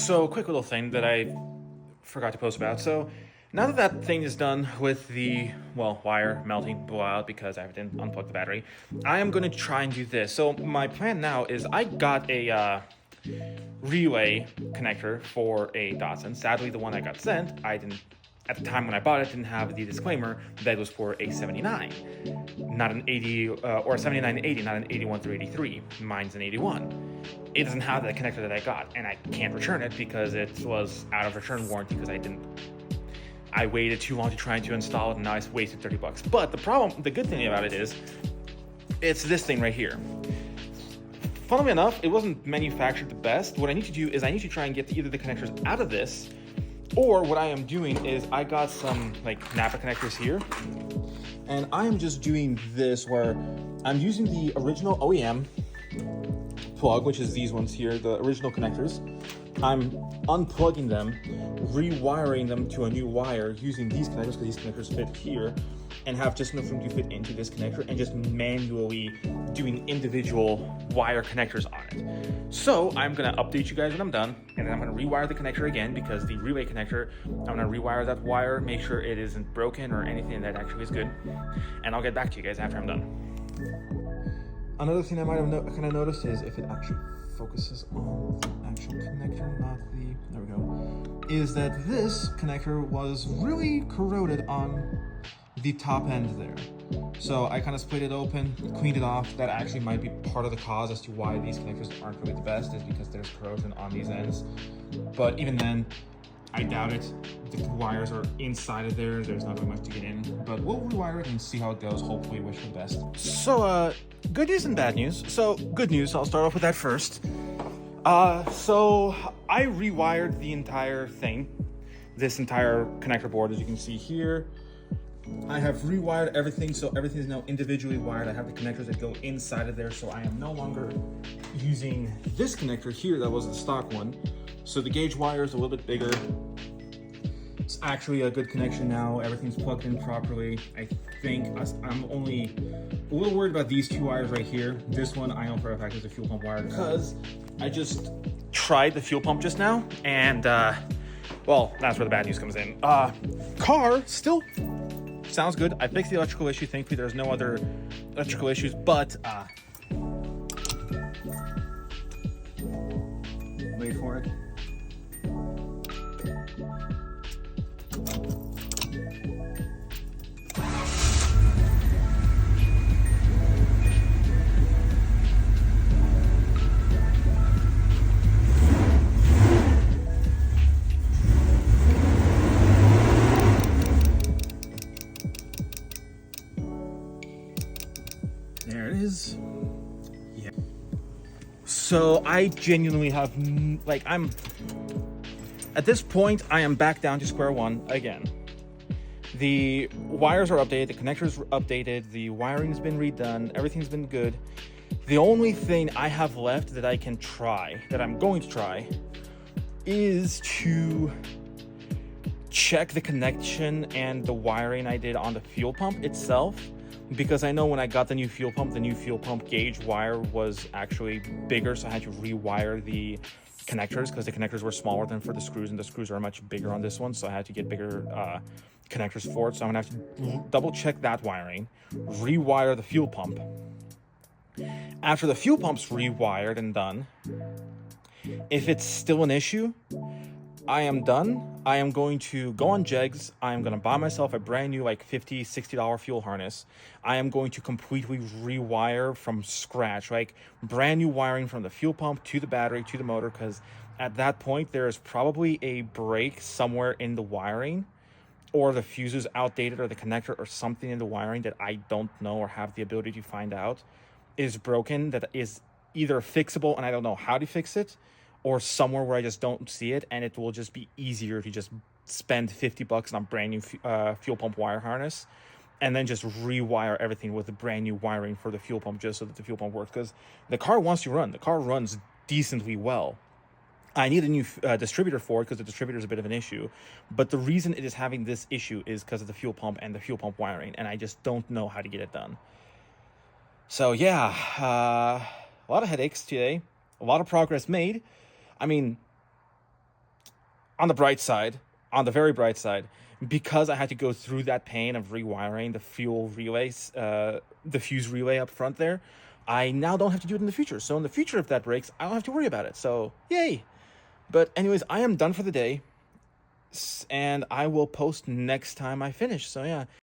So, quick little thing that I forgot to post about. So, now that that thing is done with the, well, wire melting blowout because I didn't unplug the battery, I am going to try and do this. So, my plan now is I got a relay connector for a Datsun. Sadly, the one I got sent, I didn't, at the time when I bought it, didn't have the disclaimer that it was for a 79, not an 80, or a 79 to 80, not an 81 through 83. Mine's an 81. It doesn't have that connector that I got, and I can't return it because it was out of return warranty because I waited too long to try to install it, and now I wasted $30. But the good thing about it is, it's this thing right here. Funnily enough, it wasn't manufactured the best. What I need to do is I need to try and get either the connectors out of this, or what I am doing is I got some like Napa connectors here, and I am just doing this where I'm using the original OEM plug, which is these ones here, the original connectors. I'm unplugging them, rewiring them to a new wire using these connectors because these connectors fit here and have just enough room to fit into this connector, and just manually doing individual wire connectors on it. So I'm gonna update you guys when I'm done, and then I'm gonna rewire the connector again because the relay connector, I'm gonna rewire that wire, make sure it isn't broken or anything that actually is good, and I'll get back to you guys after I'm done. Another thing I might have kind of noticed is if it actually focuses on the actual connector, not the, there we go, is that this connector was really corroded on the top end there. So I kind of split it open, cleaned it off. That actually might be part of the cause as to why these connectors aren't really the best, is because there's corrosion on these ends. But even then, I doubt it. The wires are inside of there. There's not really much to get in, but we'll rewire it and see how it goes. Hopefully wish for the best. So, good news and bad news. So, good news, I'll start off with that first. So I rewired the entire thing, this entire connector board, as you can see here. I have rewired everything, so everything is now individually wired. I have the connectors that go inside of there, so I am no longer using this connector here that was the stock one. So the gauge wire is a little bit bigger. It's actually a good connection now. Everything's plugged in properly. I think I'm only a little worried about these two wires right here. This one I know for a fact is a fuel pump wire because I just tried the fuel pump just now, and well, that's where the bad news comes in. Car still sounds good. I fixed the electrical issue. Thankfully, there's no other electrical issues, but wait for it. There it is. Yeah. So I genuinely have, like, at this point, I am back down to square one again. The wires are updated, the connectors are updated, the wiring's been redone, everything's been good. The only thing I have left that I can try, that I'm going to try, is to check the connection and the wiring I did on the fuel pump itself. Because I know when I got the new fuel pump gauge wire was actually bigger, so I had to rewire the connectors because the connectors were smaller than for the screws, and the screws are much bigger on this one, so I had to get bigger connectors for it. So I'm gonna have to double check that wiring, rewire the fuel pump. After the fuel pump's rewired and done, if it's still an issue, I am done. I am going to go on Jegs. I am going to buy myself a brand new like $50, $60 fuel harness. I am going to completely rewire from scratch, like brand new wiring from the fuel pump to the battery to the motor, because at that point there is probably a break somewhere in the wiring, or the fuse is outdated, or the connector or something in the wiring that I don't know or have the ability to find out is broken, that is either fixable and I don't know how to fix it, or somewhere where I just don't see it, and it will just be easier to just spend $50 on a brand new fuel pump wire harness and then just rewire everything with the brand new wiring for the fuel pump, just so that the fuel pump works, because the car wants to run. The car runs decently well. I need a new distributor for it because the distributor is a bit of an issue, but the reason it is having this issue is because of the fuel pump and the fuel pump wiring, and I just don't know how to get it done. So yeah, a lot of headaches today, a lot of progress made. I mean, on the bright side, on the very bright side, because I had to go through that pain of rewiring the fuel relays, the fuse relay up front there, I now don't have to do it in the future. So in the future, if that breaks, I don't have to worry about it. So yay. But anyways, I am done for the day, and I will post next time I finish. So yeah.